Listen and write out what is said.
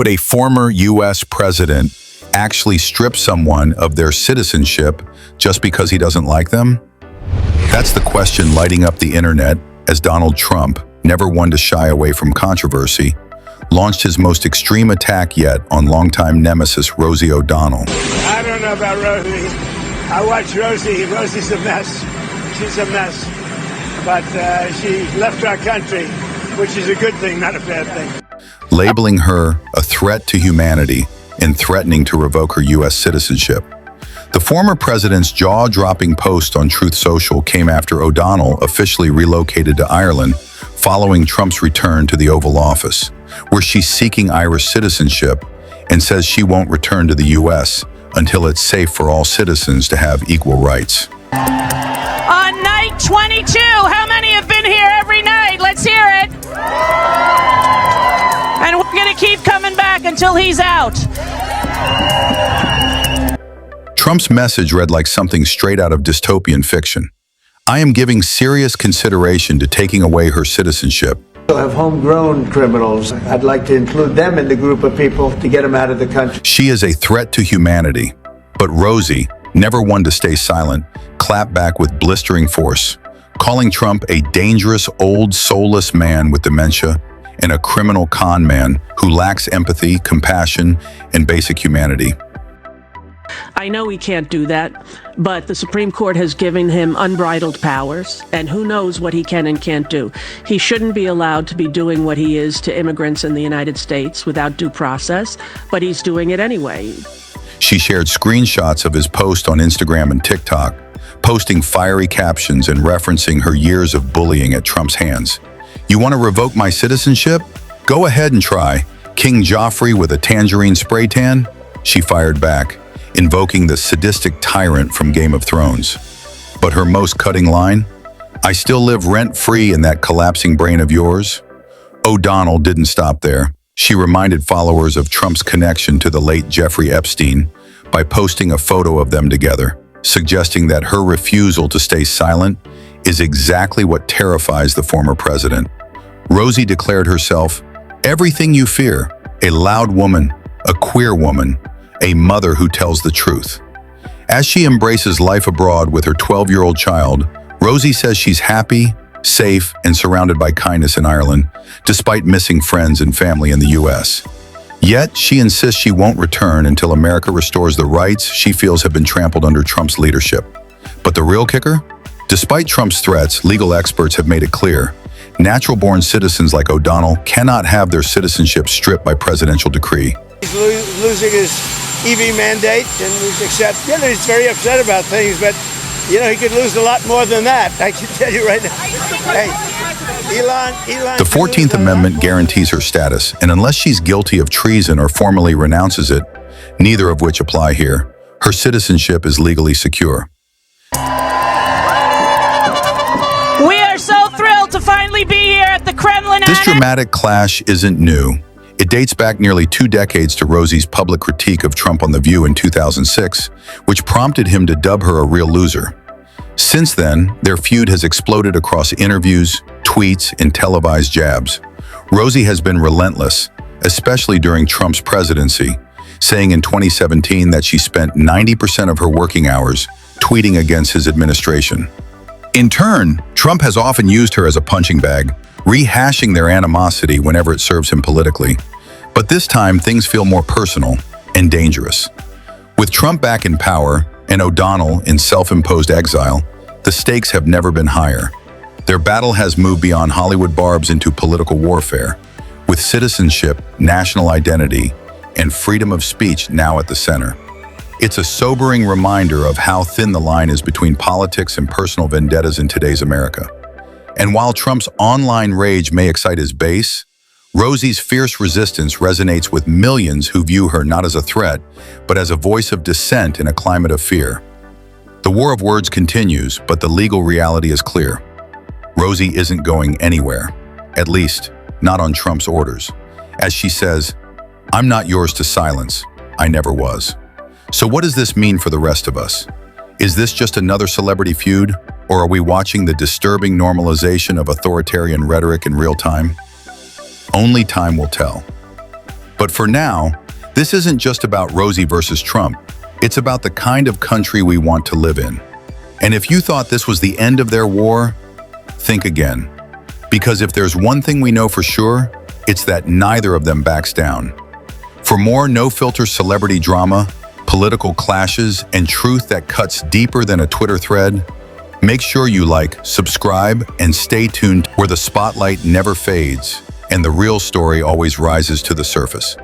Could a former U.S. president actually strip someone of their citizenship just because he doesn't like them? That's the question lighting up the internet as Donald Trump, never one to shy away from controversy, launched his most extreme attack yet on longtime nemesis Rosie O'Donnell. I don't know about Rosie. I watch Rosie. Rosie's a mess. She's a mess. But she left our country, which is a good thing, not a bad thing. Labeling her a threat to humanity and threatening to revoke her U.S. citizenship. The former president's jaw-dropping post on Truth Social came after O'Donnell officially relocated to Ireland following Trump's return to the Oval Office, where she's seeking Irish citizenship and says she won't return to the U.S. until it's safe for all citizens to have equal rights. On night 22, how many have been here every night? Let's hear it. And we're going to keep coming back until he's out. Trump's message read like something straight out of dystopian fiction. I am giving serious consideration to taking away her citizenship. We'll have homegrown criminals. I'd like to include them in the group of people to get them out of the country. She is a threat to humanity. But Rosie, never one to stay silent, clapped back with blistering force, calling Trump a dangerous, old, soulless man with dementia and a criminal con man who lacks empathy, compassion, and basic humanity. I know he can't do that, but the Supreme Court has given him unbridled powers, and who knows what he can and can't do. He shouldn't be allowed to be doing what he is to immigrants in the United States without due process, but he's doing it anyway. She shared screenshots of his post on Instagram and TikTok, posting fiery captions and referencing her years of bullying at Trump's hands. You want to revoke my citizenship? Go ahead and try. King Joffrey with a tangerine spray tan? She fired back, invoking the sadistic tyrant from Game of Thrones. But her most cutting line? I still live rent-free in that collapsing brain of yours? O'Donnell didn't stop there. She reminded followers of Trump's connection to the late Jeffrey Epstein by posting a photo of them together, suggesting that her refusal to stay silent is exactly what terrifies the former president. Rosie declared herself, everything you fear, a loud woman, a queer woman, a mother who tells the truth. As she embraces life abroad with her 12-year-old child, Rosie says she's happy, safe, and surrounded by kindness in Ireland, despite missing friends and family in the U.S. Yet, she insists she won't return until America restores the rights she feels have been trampled under Trump's leadership. But the real kicker? Despite Trump's threats, legal experts have made it clear, natural-born citizens like O'Donnell cannot have their citizenship stripped by presidential decree. He's losing his EV mandate, and he's very upset about things, but he could lose a lot more than that. I can tell you right now. Hey, Elon. The 14th Amendment guarantees her status, and unless she's guilty of treason or formally renounces it, neither of which apply here, her citizenship is legally secure. We are so thrilled to finally be here at the Kremlin. This dramatic clash isn't new. It dates back nearly 2 decades to Rosie's public critique of Trump on The View in 2006, which prompted him to dub her a real loser. Since then, their feud has exploded across interviews, tweets, and televised jabs. Rosie has been relentless, especially during Trump's presidency, saying in 2017 that she spent 90% of her working hours tweeting against his administration. In turn, Trump has often used her as a punching bag, rehashing their animosity whenever it serves him politically. But this time, things feel more personal and dangerous. With Trump back in power and O'Donnell in self-imposed exile, the stakes have never been higher. Their battle has moved beyond Hollywood barbs into political warfare, with citizenship, national identity, and freedom of speech now at the center. It's a sobering reminder of how thin the line is between politics and personal vendettas in today's America. And while Trump's online rage may excite his base, Rosie's fierce resistance resonates with millions who view her not as a threat, but as a voice of dissent in a climate of fear. The war of words continues, but the legal reality is clear. Rosie isn't going anywhere, at least not on Trump's orders. As she says, I'm not yours to silence. I never was. So what does this mean for the rest of us? Is this just another celebrity feud, or are we watching the disturbing normalization of authoritarian rhetoric in real time? Only time will tell. But for now, this isn't just about Rosie versus Trump. It's about the kind of country we want to live in. And if you thought this was the end of their war, think again. Because if there's one thing we know for sure, it's that neither of them backs down. For more no-filter celebrity drama, political clashes, and truth that cuts deeper than a Twitter thread, make sure you like, subscribe, and stay tuned where the spotlight never fades and the real story always rises to the surface.